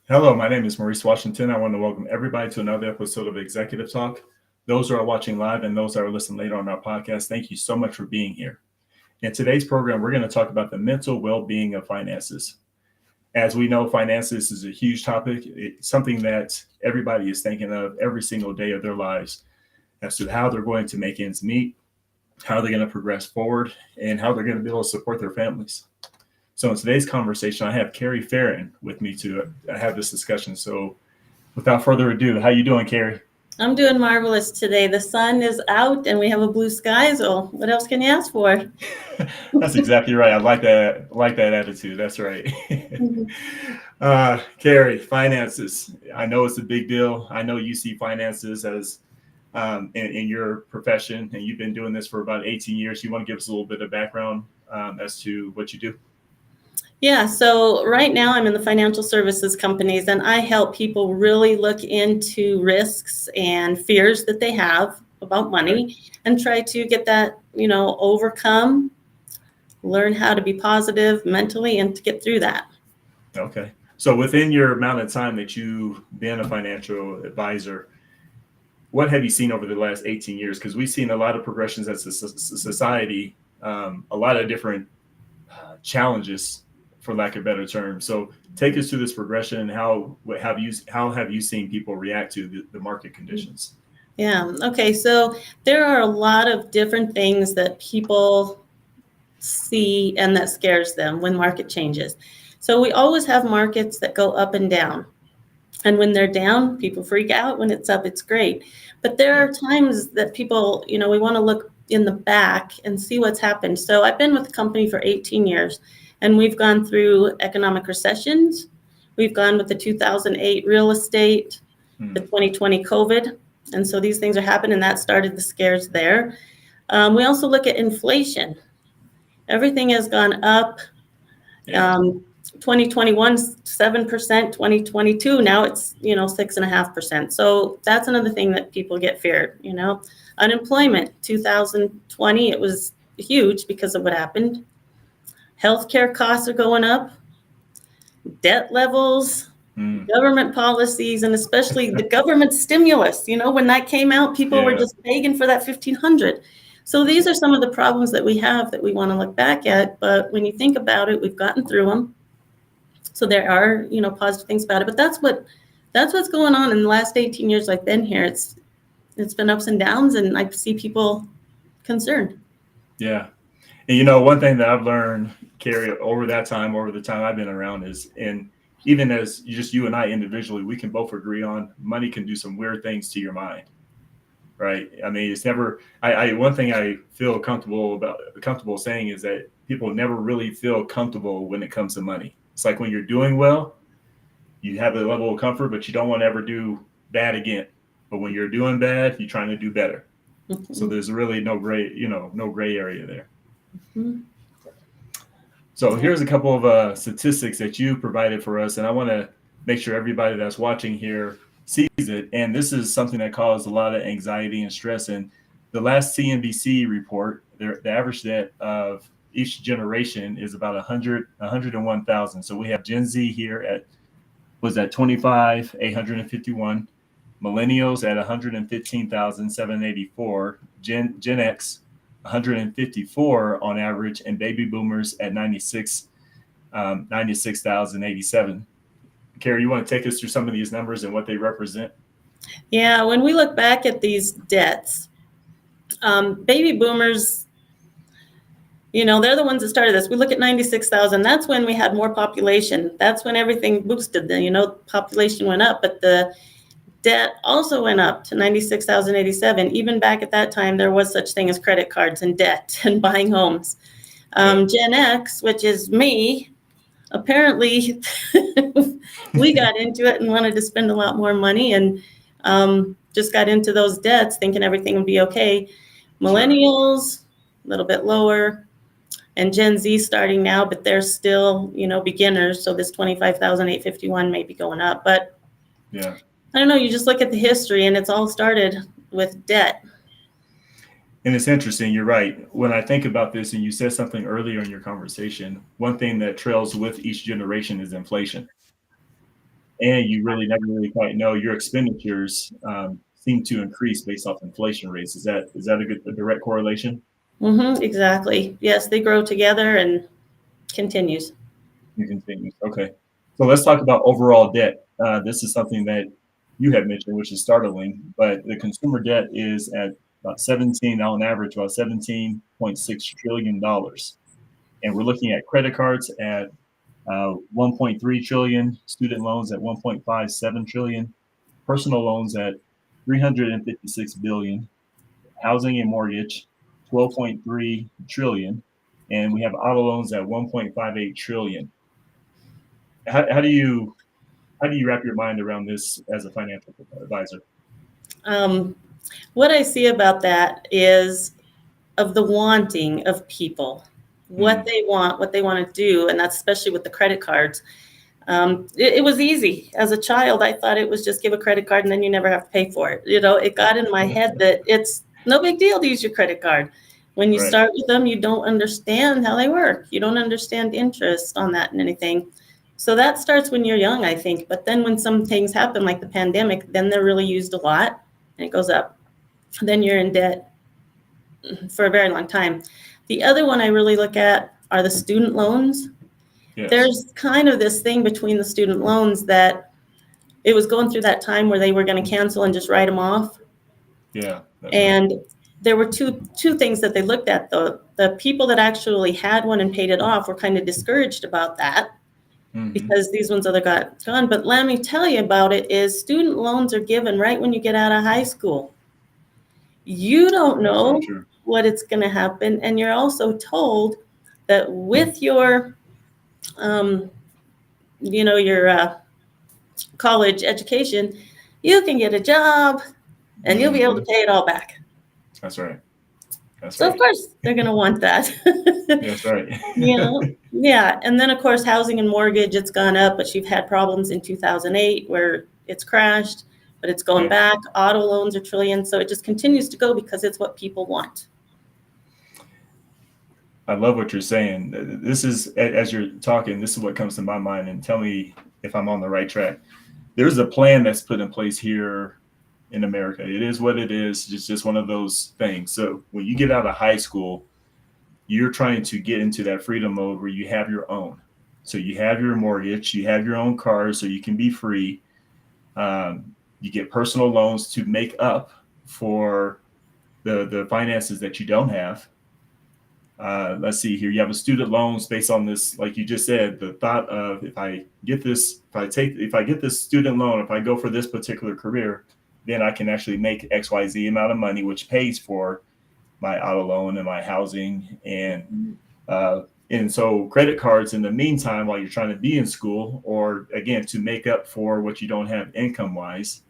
Hello, my name is Maurice Washington. I want to welcome everybody to another episode of Executive Talk. Those who are watching live and those that are listening later on our podcast, thank you so much for being here. In today's program, we're going to talk about the mental well-being of finances. As we know, finances is a huge topic. It's something that everybody is thinking of every single day of their lives as to how they're going to make ends meet, how they're going to progress forward, and how they're going to be able to support their families. So in today's conversation, I have Kerri Farren with me to have this discussion. So without further ado, how you doing, Kerri? I'm doing marvelous today. The sun is out and we have a blue sky. So what else can you ask for? That's exactly right. I like that. I like that attitude. That's right. Kerri, finances. I know it's a big deal. I know you see finances as in your profession, and you've been doing this for about 18 years. You want to give us a little bit of background as to what you do? Yeah, so right now I'm in the financial services companies and I help people really look into risks and fears that they have about money and try to get that, overcome, learn how to be positive mentally and to get through that. Okay. So within your amount of time that you've been a financial advisor, what have you seen over the last 18 years? Because we've seen a lot of progressions as a society, a lot of different challenges, for lack of better term. So take us through this progression and how have you seen people react to the market conditions? Yeah. Okay. So there are a lot of different things that people see and that scares them when market changes. So we always have markets that go up and down. And when they're down, people freak out. When it's up, it's great. But there are times that people, we want to look in the back and see what's happened. So I've been with the company for 18 years, and we've gone through economic recessions. We've gone with the 2008 real estate, the 2020 COVID. And so these things are happening, and that started the scares there. We also look at inflation. Everything has gone up. 2021, 7%, 2022, now it's, 6.5%. So that's another thing that people get feared, Unemployment, 2020, it was huge because of what happened. Healthcare costs are going up, debt levels, government policies, and especially the government stimulus. When that came out, people were just begging for that $1,500. So these are some of the problems that we have that we want to look back at. But when you think about it, we've gotten through them. So there are, positive things about it. But that's what's going on in the last 18 years I've been here. It's been ups and downs, and I see people concerned. Yeah. And one thing that I've learned, Kerri, over the time I've been around is, and even as just you and I individually, we can both agree on money can do some weird things to your mind. Right. I mean, it's never, one thing I feel comfortable saying is that people never really feel comfortable when it comes to money. It's like when you're doing well, you have a level of comfort, but you don't want to ever do bad again. But when you're doing bad, you're trying to do better. Mm-hmm. So there's really no gray area there. Mm-hmm. So here's a couple of statistics that you provided for us. And I want to make sure everybody that's watching here sees it. And this is something that caused a lot of anxiety and stress. And the last CNBC report, the average debt of each generation is about 101,000. So we have Gen Z here at 25,851, millennials at 115,784, Gen X 154 on average, and baby boomers at 96,087. Kerri, you want to take us through some of these numbers and what they represent? Yeah, when we look back at these debts, baby boomers, they're the ones that started this. We look at 96,000. That's when we had more population. That's when everything boosted. Population went up, but the debt also went up to 96,087. Even back at that time, there was such thing as credit cards and debt and buying homes. Gen X, which is me, apparently we got into it and wanted to spend a lot more money and just got into those debts thinking everything would be okay. Millennials, a little bit lower, and Gen Z starting now, but they're still, beginners. So this 25,851 may be going up, but I don't know. You just look at the history and it's all started with debt. And it's interesting. You're right. When I think about this, and you said something earlier in your conversation, one thing that trails with each generation is inflation. and you really never really quite know your expenditures seem to increase based off inflation rates. Is that a direct correlation? Exactly. Yes, they grow together and continues. It continues. Okay. So let's talk about overall debt. This is something that you had mentioned, which is startling, but the consumer debt is at about 17, on average, about $17.6 trillion. And we're looking at credit cards at 1.3 trillion, student loans at 1.57 trillion, personal loans at 356 billion, housing and mortgage 12.3 trillion, and we have auto loans at 1.58 trillion. How do you wrap your mind around this as a financial advisor? Um, what I see about that is of the wanting of people, what Mm, they want, what they want to do, and that's especially with the credit cards. It was easy. As a child, I thought it was just give a credit card and then you never have to pay for it. It got in my head that it's no big deal to use your credit card. When you right. start with them, you don't understand how they work. You don't understand interest on that and anything. So that starts when you're young, I think. But then when some things happen, like the pandemic, then they're really used a lot and it goes up. Then you're in debt for a very long time. The other one I really look at are the student loans. Yes. There's kind of this thing between the student loans that it was going through that time where they were going to cancel and just write them off. Yeah, that's right. And there were two things that they looked at, though. The people that actually had one and paid it off were kind of discouraged about that Hmm. because these ones other got gone. But let me tell you about it is student loans are given right when you get out of high school. You don't That's so know true. what it's going to happen. And you're also told that with your, um, your college education, you can get a job and you'll be able to Hmm. pay it all back. That's right. That's So of right. course they're going to want that. That's right. Yeah. And then of course housing and mortgage, it's gone up, but you've had problems in 2008 where it's crashed, but it's going Yeah. back. Auto loans are trillions, so it just continues to go because it's what people want. I love what you're saying. This is, as you're talking, this is what comes to my mind, and tell me if I'm on the right track. There's a plan that's put in place here in America. It is what it is. It's just one of those things. So when you get out of high school, you're trying to get into that freedom mode where you have your own. So you have your mortgage, you have your own car, so you can be free. You get personal loans to make up for the finances that you don't have. Let's see here. You have a student loans based on this, like you just said, the thought of if I get this, if I get this student loan, if I go for this particular career, then I can actually make XYZ amount of money, which pays for my auto loan and my housing and so credit cards in the meantime while you're trying to be in school, or again to make up for what you don't have income wise,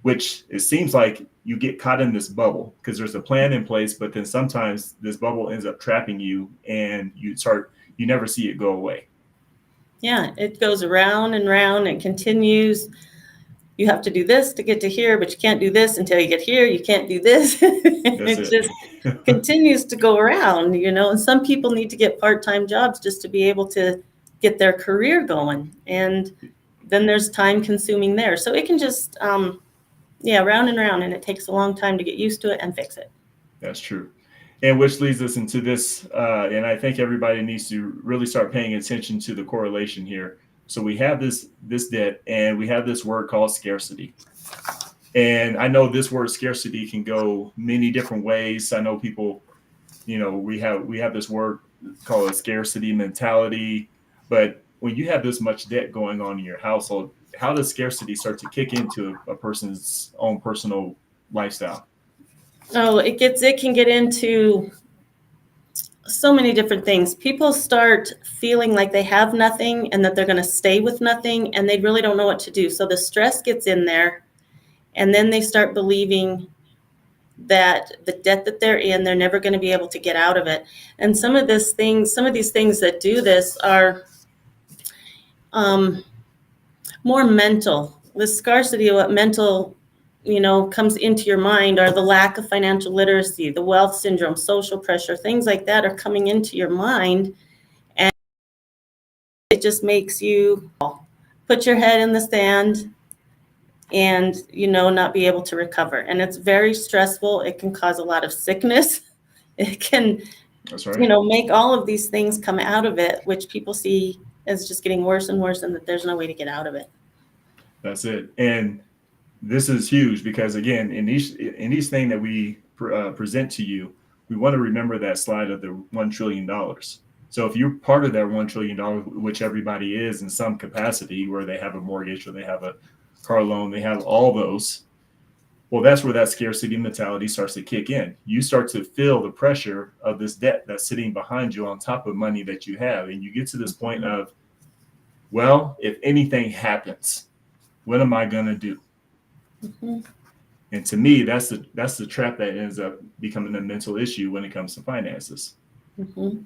which it seems like you get caught in this bubble because there's a plan in place, but then sometimes this bubble ends up trapping you and you never see it go away. Yeah, it goes around and round and continues. You have to do this to get to here, but you can't do this until you get here. You can't do this. That's It it. just continues to go around, and some people need to get part-time jobs just to be able to get their career going. And then there's time consuming there. So it can just, yeah, round and round, and it takes a long time to get used to it and fix it. That's true. And which leads us into this, and I think everybody needs to really start paying attention to the correlation here. So we have this debt, and we have this word called scarcity. And I know this word scarcity can go many different ways. I know people, we have this word called a scarcity mentality. But when you have this much debt going on in your household, how does scarcity start to kick into a person's own personal lifestyle? Oh, it can get into so many different things. People start feeling like they have nothing and that they're going to stay with nothing and they really don't know what to do. So the stress gets in there and then they start believing that the debt that they're in, they're never going to be able to get out of it. And some of these things that do this are um, more mental. The scarcity of what mental, comes into your mind are the lack of financial literacy, the wealth syndrome, social pressure, things like that are coming into your mind. And it just makes you put your head in the sand and, not be able to recover. And it's very stressful. It can cause a lot of sickness. It can, That's right. make all of these things come out of it, which people see as just getting worse and worse, and that there's no way to get out of it. That's it. And this is huge because, again, in each thing that we present to you, we want to remember that slide of the $1 trillion. So if you're part of that $1 trillion, which everybody is in some capacity, where they have a mortgage or they have a car loan, they have all those, well, that's where that scarcity mentality starts to kick in. You start to feel the pressure of this debt that's sitting behind you on top of money that you have. And you get to this point of, well, if anything happens, what am I going to do? Mm-hmm. And to me, that's the trap that ends up becoming a mental issue when it comes to finances. Mm-hmm.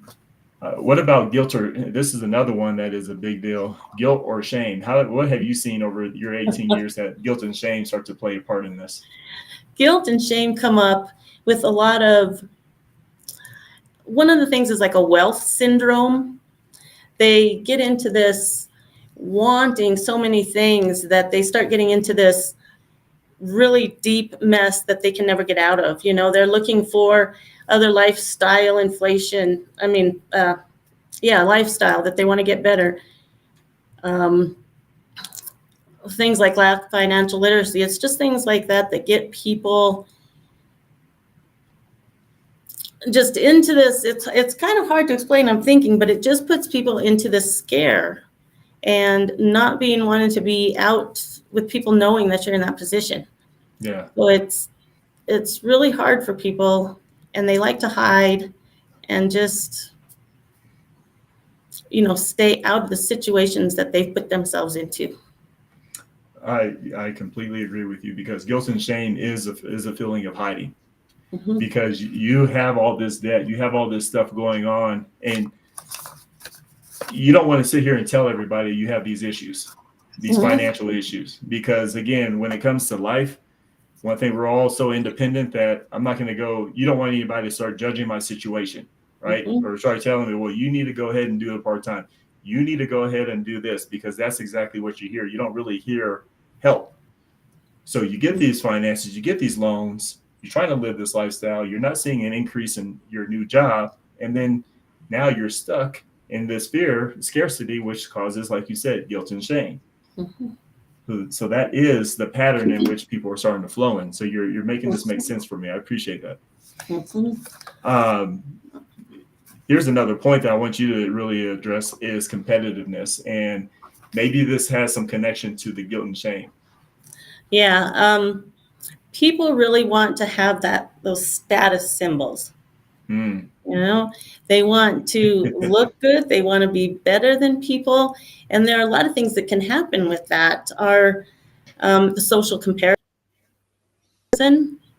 What about guilt? Or this is another one that is a big deal. Guilt or shame? What have you seen over your 18 years that guilt and shame start to play a part in this? Guilt and shame come up with a lot of. One of the things is like a wealth syndrome. They get into this wanting so many things that they start getting into this really deep mess that they can never get out of. They're looking for other lifestyle inflation. Lifestyle that they want to get better. Things like lack of financial literacy. It's just things like that get people just into this. It's kind of hard to explain, I'm thinking, but it just puts people into this scare and not being wanted to be out with people knowing that you're in that position. Yeah. So it's really hard for people, and they like to hide and just, stay out of the situations that they've put themselves into. I completely agree with you, because guilt and shame is a feeling of hiding. Mm-hmm. Because you have all this debt, you have all this stuff going on, and you don't want to sit here and tell everybody you have these issues, these mm-hmm. financial issues, because again, when it comes to life, one thing, we're all so independent that I'm not going to go, you don't want anybody to start judging my situation, right? Mm-hmm. Or start telling me, well, you need to go ahead and do it part-time. You need to go ahead and do this, because that's exactly what you hear. You don't really hear help. So you get these finances, you get these loans, you're trying to live this lifestyle, you're not seeing an increase in your new job, and then now you're stuck in this fear, scarcity, which causes, like you said, guilt and shame. Mm-hmm. So that is the pattern in which people are starting to flow in. So you're making this make sense for me. I appreciate that. Mm-hmm. Here's another point that I want you to really address is competitiveness. And maybe this has some connection to the guilt and shame. Yeah. People really want to have those status symbols. Mm. They want to look good. They want to be better than people. And there are a lot of things that can happen with that. Are the social comparison.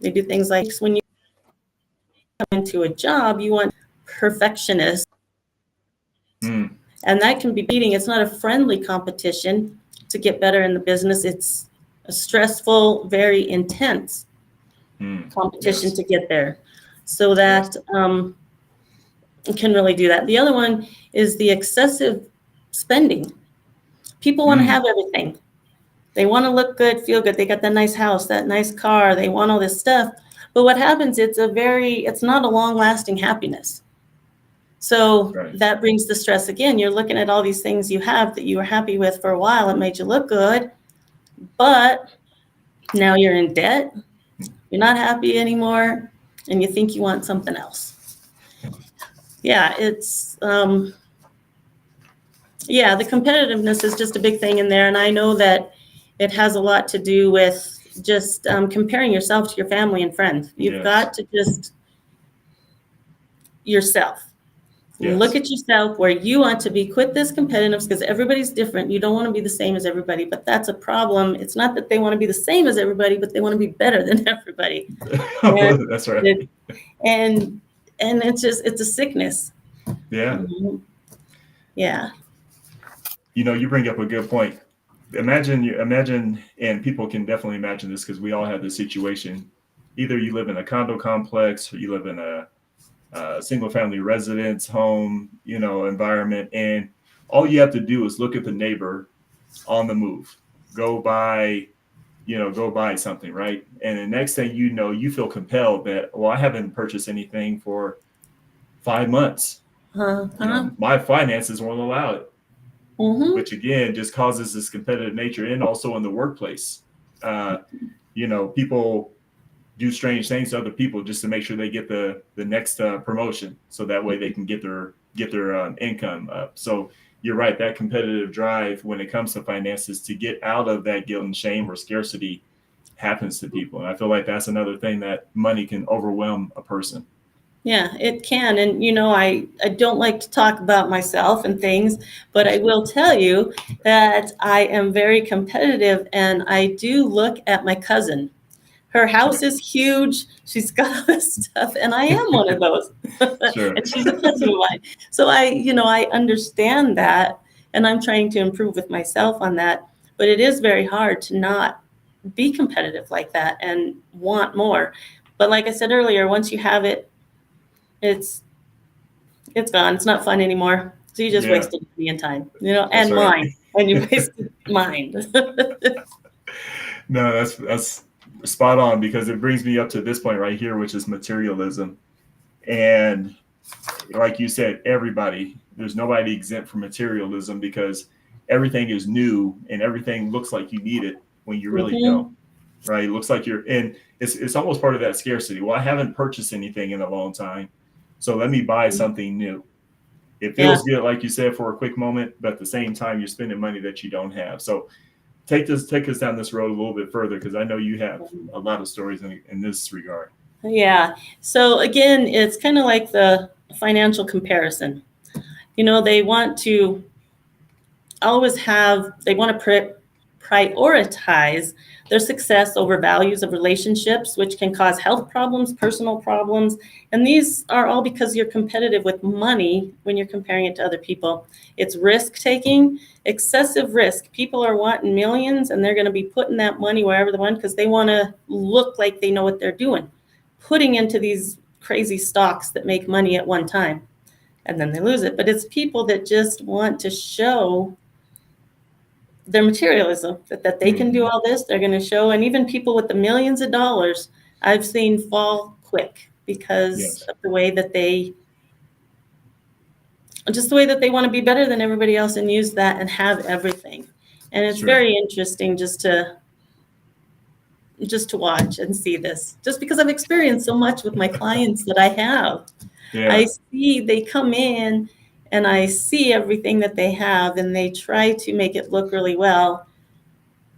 They do things like when you come into a job, you want perfectionist. Mm. And that can be beating. It's not a friendly competition to get better in the business. It's a stressful, very intense competition to get there. So that can really do that. The other one is the excessive spending. People want to have everything. They want to look good, feel good. They got that nice house, that nice car. They want all this stuff. But what happens, it's not a long-lasting happiness. So that brings the stress again. You're looking at all these things you have that you were happy with for a while. It made you look good. But now you're in debt. You're not happy anymore. And you think you want something else. Yeah, it's, the competitiveness is just a big thing in there. And I know that it has a lot to do with just comparing yourself to your family and friends. You've got to just yourself. Look at yourself where you want to be. Quit this competitiveness, because everybody's different. You don't want to be the same as everybody, but that's a problem. It's not that they want to be the same as everybody, but they want to be better than everybody. That's right. And it's a sickness. Yeah. Mm-hmm. Yeah. You bring up a good point. Imagine, and people can definitely imagine this, because we all have this situation. Either you live in a condo complex, or you live in a single family residence home, environment. And all you have to do is look at the neighbor on the move, go buy, go buy something, right? And the next thing you know, you feel compelled that, well, I haven't purchased anything for 5 months. Uh-huh. My finances won't allow it, Mm-hmm. which again just causes this competitive nature, and also in the workplace. Uh, People do strange things to other people just to make sure they get the next promotion, so that way they can get their income up. So you're right, that competitive drive when it comes to finances to get out of that guilt and shame or scarcity happens to people, and I feel like that's another thing that money can overwhelm a person. Yeah, it can. And, I don't like to talk about myself and things, but I will tell you that I am very competitive and I do look at my cousin. Her house Right. is huge. She's got all this stuff, and I am one of those. Sure. And she's a cousin of mine. So I understand that, and I'm trying to improve with myself on that. But it is very hard to not be competitive like that and want more. But like I said earlier, once you have it, it's it's gone. It's not fun anymore. So you just Yeah, wasted money and time, that's and right. mine. And you wasted mine. No, that's spot on, because it brings me up to this point right here, which is materialism. And like you said, there's nobody exempt from materialism, because everything is new and everything looks like you need it when you really don't. Hmm. Right? It looks like and it's almost part of that scarcity. Well, I haven't purchased anything in a long time, so let me buy something new. It Yeah. feels good, like you said, for a quick moment, but at the same time, you're spending money that you don't have. So take us down this road a little bit further, because I know you have a lot of stories in this regard. Yeah. So again, it's kind of like the financial comparison. They want to they want to prioritize their success over values of relationships, which can cause health problems, personal problems. And these are all because you're competitive with money when you're comparing it to other people. It's risk taking, excessive risk. People are wanting millions and they're going to be putting that money wherever they want because they want to look like they know what they're doing, putting into these crazy stocks that make money at one time and then they lose it. But it's people that just want to show their materialism, that they can do Hmm. all this, they're going to show. And even people with the millions of dollars, I've seen fall quick because Yes. of just the way that they want to be better than everybody else and use that and have everything. And it's Sure. very interesting just to watch and see this, just because I've experienced so much with my clients that I have. I Yeah. see they come in and I see everything that they have and they try to make it look really well.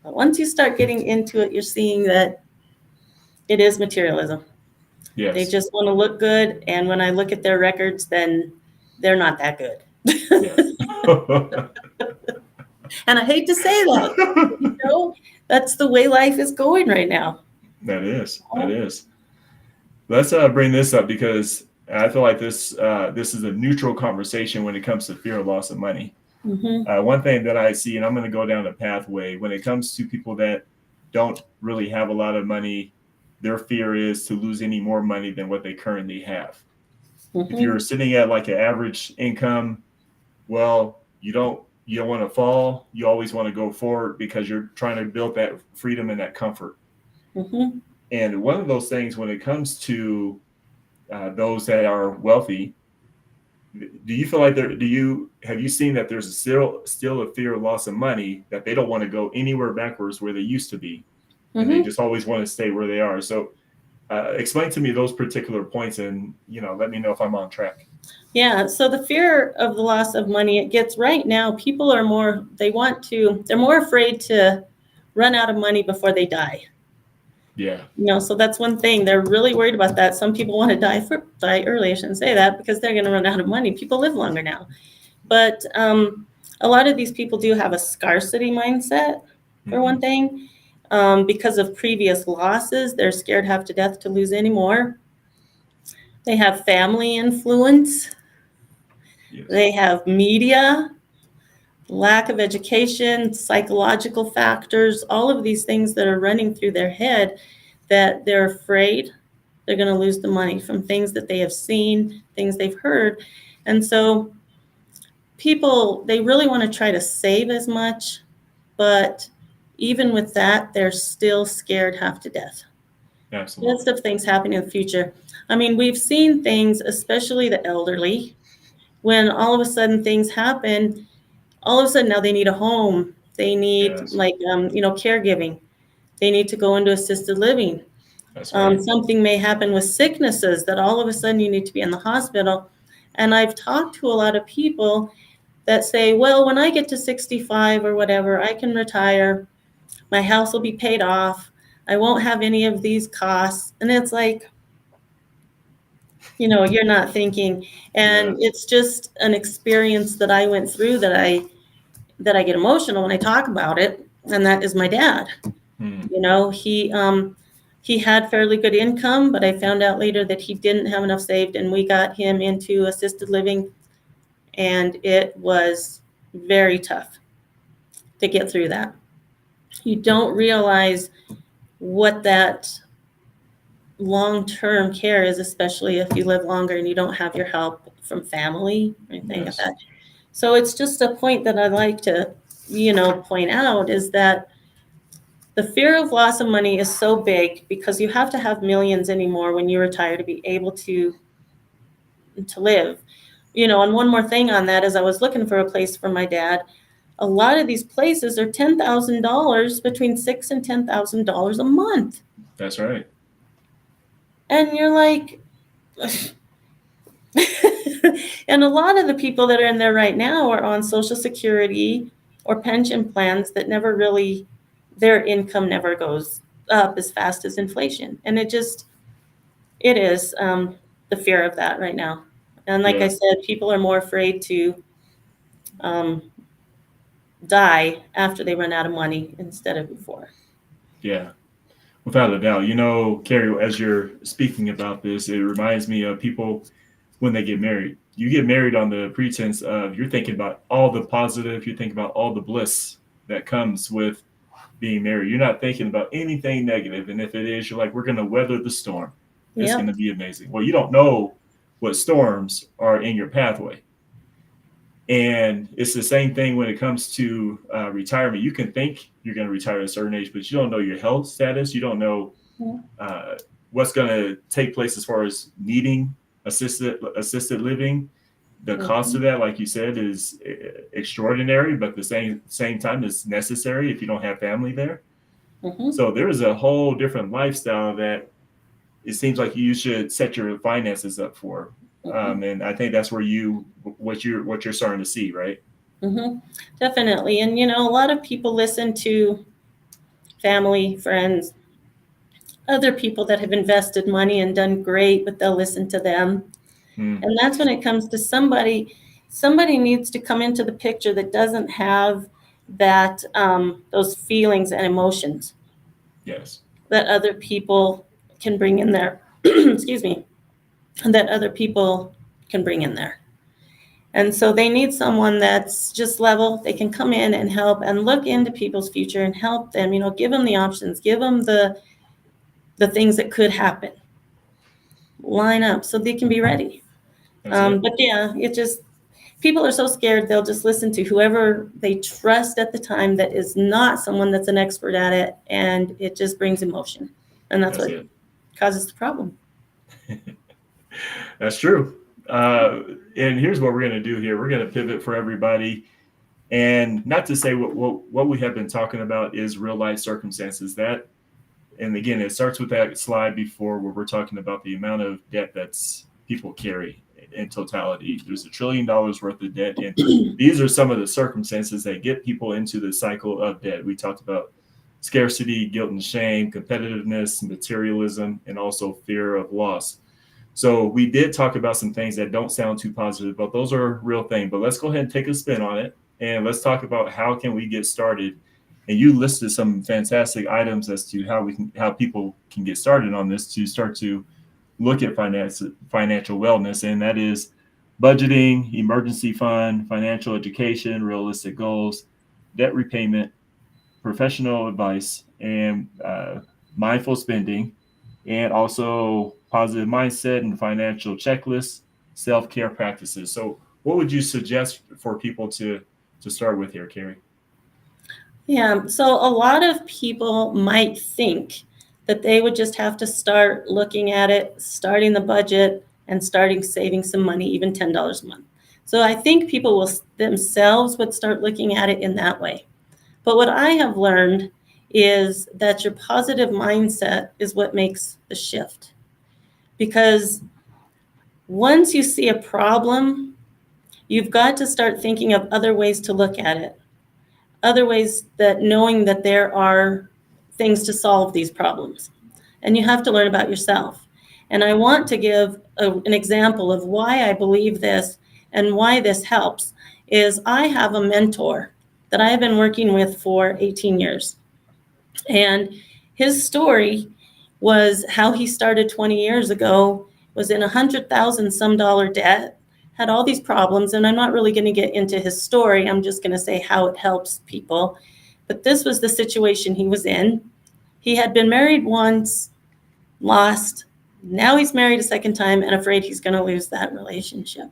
But once you start getting into it, you're seeing that it is materialism. They Yes. just want to look good. And when I look at their records, then they're not that good. Yes. And I hate to say that, you know, that's the way life is going right now. That is. That is. Let's bring this up, because I feel like this is a neutral conversation when it comes to fear of loss of money. Mm-hmm. One thing that I see, and I'm going to go down a pathway when it comes to people that don't really have a lot of money, their fear is to lose any more money than what they currently have. If Mm-hmm. you're sitting at like an average income, well, you don't want to fall. You always want to go forward because you're trying to build that freedom and that comfort. Mm-hmm. And one of those things when it comes to those that are wealthy, do you feel like have you seen that there's still a fear of loss of money, that they don't want to go anywhere backwards where they used to be, and they Mm-hmm. just always want to stay where they are? So explain to me those particular points, and let me know if I'm on track. Yeah. So the fear of the loss of money, it gets right now, people are they're more afraid to run out of money before they die. Yeah. So that's one thing. They're really worried about that. Some people want to die early. I shouldn't say that because they're going to run out of money. People live longer now. But a lot of these people do have a scarcity mindset, for one Hmm. thing. Because of previous losses, they're scared half to death to lose any more. They have family influence. Yes. They have media, lack of education, psychological factors, all of these things that are running through their head that they're afraid they're going to lose the money from things that they have seen, things they've heard. And so people, they really want to try to save as much but even with that, they're still scared half to death. Absolutely. Lots of things happening in the future. I mean, we've seen things, especially the elderly, when all of a sudden things happen, all of a sudden now they need a home. They need Yes. caregiving. They need to go into assisted living. That's right. Something may happen with sicknesses that all of a sudden you need to be in the hospital. And I've talked to a lot of people that say, well, when I get to 65 or whatever, I can retire. My house will be paid off. I won't have any of these costs. And it's like, you're not thinking. And Yes. it's just an experience that I went through that I get emotional when I talk about it. And that is my dad. Hmm. He had fairly good income, but I found out later that he didn't have enough saved, and we got him into assisted living, and it was very tough to get through that. You don't realize what that long-term care is, especially if you live longer and you don't have your help from family or anything like Yes. that. So it's just a point that I'd like to, point out is that the fear of loss of money is so big because you have to have millions anymore when you retire to be able to live. And one more thing on that is I was looking for a place for my dad. A lot of these places are $10,000, between $6,000 and $10,000 a month. That's right. And you're like, and a lot of the people that are in there right now are on Social Security or pension plans that never really, their income never goes up as fast as inflation. And it is the fear of that right now. And like I Yeah. said, people are more afraid to um, die after they run out of money instead of before. Yeah. Without a doubt. Kerri, as you're speaking about this, it reminds me of people when they get married. You get married on the pretense of you're thinking about all the positive, you think about all the bliss that comes with being married. You're not thinking about anything negative. And if it is, you're like, we're going to weather the storm. It's going Yep. to be amazing. Well, you don't know what storms are in your pathway. And it's the same thing when it comes to retirement. You can think you're going to retire at a certain age, but you don't know your health status. You don't know uh, what's going to take place as far as needing assisted living. The cost of Mhm. that, like you said, is extraordinary, but at the same time, is necessary if you don't have family there. Mhm. So there is a whole different lifestyle that it seems like you should set your finances up for. Mhm. And I think that's where what you're starting to see, right? Mhm. Definitely. And a lot of people listen to family, friends, other people that have invested money and done great, but they'll listen to them. Mm, And that's when it comes to somebody needs to come into the picture that doesn't have that those feelings and emotions yes, that other people can bring in there. Excuse me. That other people can bring in there. And so they need someone that's just level. They can come in and help and look into people's future and help them, give them the options, give them the things that could happen, line up so they can be ready. that's it. But yeah, it just, people are so scared they'll just listen to whoever they trust at the time that is not someone that's an expert at it, and it just brings emotion, and that's That's what it. causes the problem. That's true. Uh, and here's what we're going to do here. We're going to pivot for everybody. And not to say what we have been talking about is real life circumstances. And again, it starts with that slide before where we're talking about the amount of debt that's people carry in totality. There's $1 trillion worth of debt. And these are some of the circumstances that get people into the cycle of debt. We talked about scarcity, guilt and shame, competitiveness, materialism, and also fear of loss. So we did talk about some things that don't sound too positive, but those are a real thing. But let's go ahead and take a spin on it, and let's talk about how can we get started. And you listed some fantastic items as to how people can get started on this to start to look at financial wellness, and that is budgeting, emergency fund, financial education, realistic goals, debt repayment, professional advice, and mindful spending, and also positive mindset and financial checklists, self-care practices. So, what would you suggest for people to start with here, Kerri? Yeah, so a lot of people might think that they would just have to start looking at it, starting the budget, and starting saving some money, even $10 a month. So I think people will themselves would start looking at it in that way. But what I have learned is that your positive mindset is what makes the shift. Because once you see a problem, you've got to start thinking of other ways to look at it. Other ways that knowing that there are things to solve these problems. And you have to learn about yourself. And I want to give an example of why I believe this and why this helps is I have a mentor that I have been working with for 18 years. And his story was how he started 20 years ago, was in $100,000 some dollar debt, had all these problems. And I'm not really going to get into his story. I'm just going to say how it helps people. But this was the situation he was in. He had been married once, lost. Now he's married a second time and afraid he's going to lose that relationship.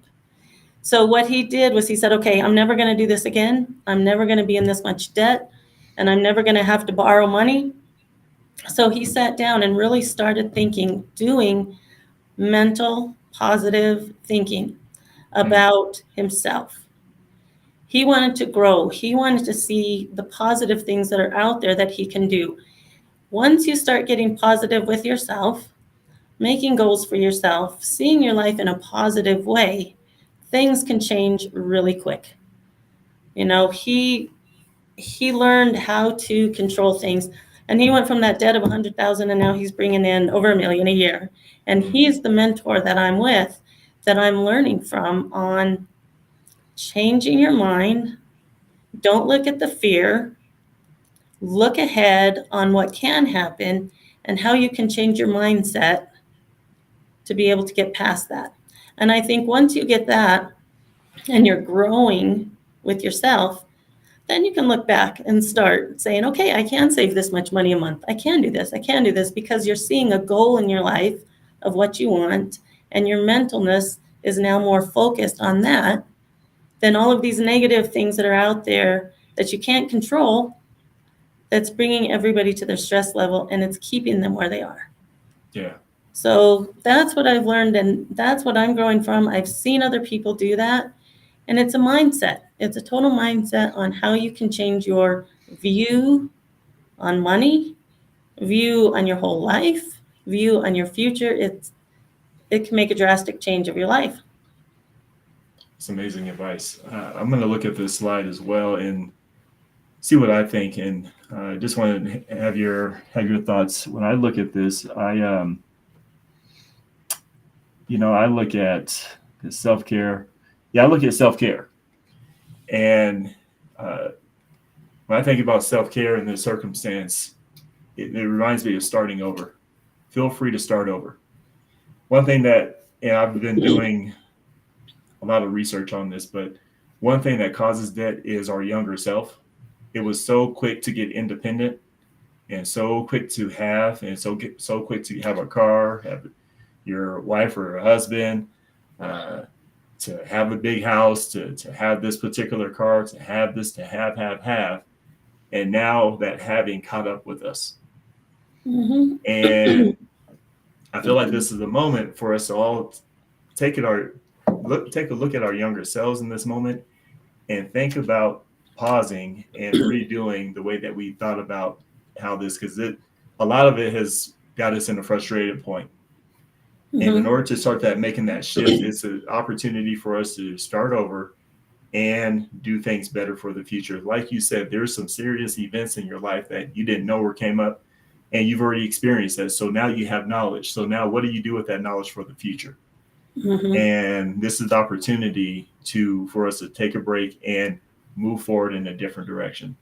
So what he did was he said, okay, I'm never going to do this again. I'm never going to be in this much debt, and I'm never going to have to borrow money. So he sat down and really started thinking, doing mental positive thinking about himself. He wanted to grow. He wanted to see the positive things that are out there that he can do. Once you start getting positive with yourself, making goals for yourself, seeing your life in a positive way, things can change really quick. You know, he learned how to control things, and he went from that debt of 100,000 and now he's bringing in over $1 million a year. And he's the mentor that I'm with, that I'm learning from on changing your mind. Don't look at the fear. Look ahead on what can happen and how you can change your mindset to be able to get past that. And I think once you get that and you're growing with yourself, then you can look back and start saying, okay, I can save this much money a month. I can do this. I can do this, because you're seeing a goal in your life of what you want, and your mentalness is now more focused on that than all of these negative things that are out there that you can't control, that's bringing everybody to their stress level, and it's keeping them where they are. Yeah. So that's what I've learned, and that's what I'm growing from. I've seen other people do that, and it's a mindset. It's a total mindset on how you can change your view on money, view on your whole life, view on your future. It can make a drastic change of your life. It's amazing advice. I'm going to look at this slide as well and see what I think, and just want to have your thoughts. When I look at this, I look at self-care. Yeah, I look at self-care, and when I think about self-care in this circumstance, it reminds me of starting over. Feel free to start over. One thing that, and I've been doing a lot of research on this, but one thing that causes debt is our younger self. It was so quick to get independent, and so quick to have, and so quick to have a car, have your wife or a husband, to have a big house, to have this particular car, to have this, to have. And now that having caught up with us. Mm-hmm. And I feel like this is the moment for us to all take a look at our younger selves in this moment and think about pausing and redoing the way that we thought about how this, because a lot of it has got us in a frustrated point. And in order to start making that shift, it's an opportunity for us to start over and do things better for the future. Like you said, there's some serious events in your life that you didn't know came up, and you've already experienced that. So now you have knowledge. So now what do you do with that knowledge for the future? And this is the opportunity for us to take a break and move forward in a different direction.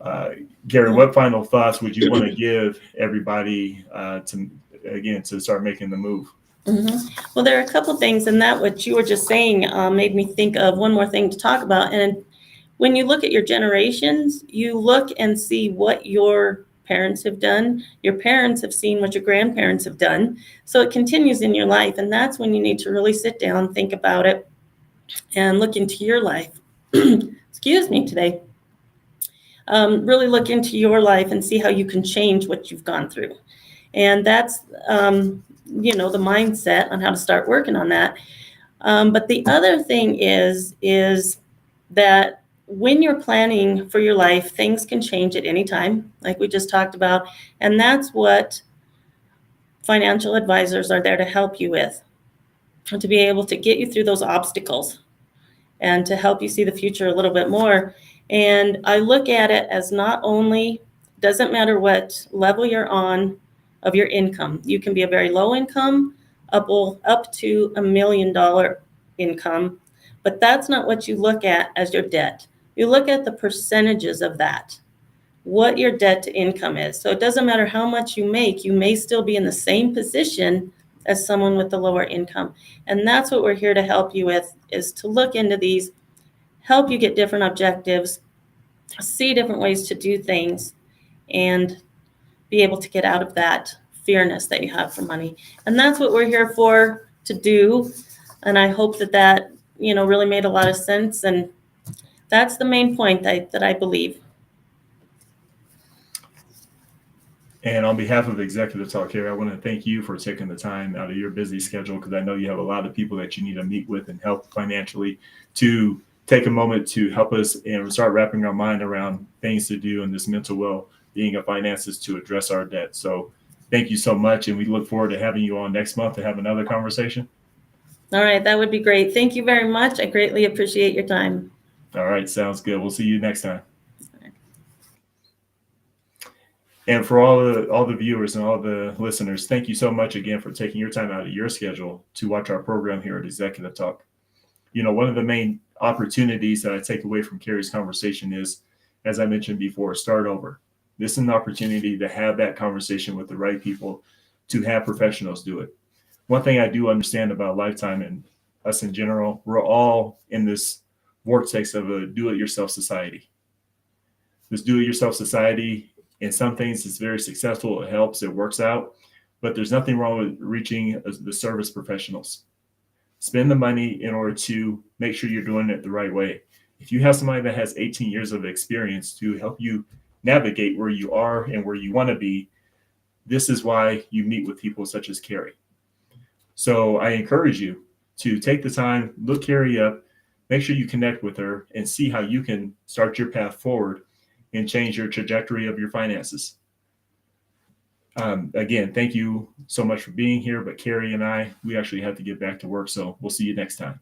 Kerri, what final thoughts would you want to give everybody to start making the move? Well, there are a couple things, and that what you were just saying made me think of one more thing to talk about. And when you look at your generations, you look and see what your parents have done. Your parents have seen what your grandparents have done. So it continues in your life. And that's when you need to really sit down, think about it, and look into your life. Excuse me today. really look into your life and see how you can change what you've gone through. And that's, the mindset on how to start working on that. But the other thing is that when you're planning for your life, things can change at any time, like we just talked about. And that's what financial advisors are there to help you with, to be able to get you through those obstacles and to help you see the future a little bit more. And I look at it as not only, doesn't matter what level you're on of your income. You can be a very low income, up to $1 million income, but that's not what you look at as your debt. You look at the percentages of that, what your debt to income is. So it doesn't matter how much you make, you may still be in the same position as someone with the lower income. And that's what we're here to help you with, is to look into these, help you get different objectives, see different ways to do things, and be able to get out of that fearness that you have for money. And that's what we're here for, to do. And I hope that really made a lot of sense. And that's the main point that I believe. And on behalf of Executive Talk here, I want to thank you for taking the time out of your busy schedule, because I know you have a lot of people that you need to meet with and help financially, to take a moment to help us and start wrapping our mind around things to do in this mental well-being of finances to address our debt. So thank you so much. And we look forward to having you on next month to have another conversation. All right, that would be great. Thank you very much. I greatly appreciate your time. All right, sounds good. We'll see you next time. And for all the viewers and all the listeners, thank you so much again for taking your time out of your schedule to watch our program here at Executive Talk. One of the main opportunities that I take away from Kerri's conversation is, as I mentioned before, start over. This is an opportunity to have that conversation with the right people, to have professionals do it. One thing I do understand about Lifetime and us in general, we're all in this vortex of a do-it-yourself society. This do-it-yourself society, in some things, it's very successful. It helps. It works out. But there's nothing wrong with reaching the service professionals. Spend the money in order to make sure you're doing it the right way. If you have somebody that has 18 years of experience to help you navigate where you are and where you want to be, this is why you meet with people such as Kerri. So I encourage you to take the time, look Kerri up, make sure you connect with her, and see how you can start your path forward and change your trajectory of your finances. Again, thank you so much for being here. But Kerri and we actually have to get back to work. So we'll see you next time.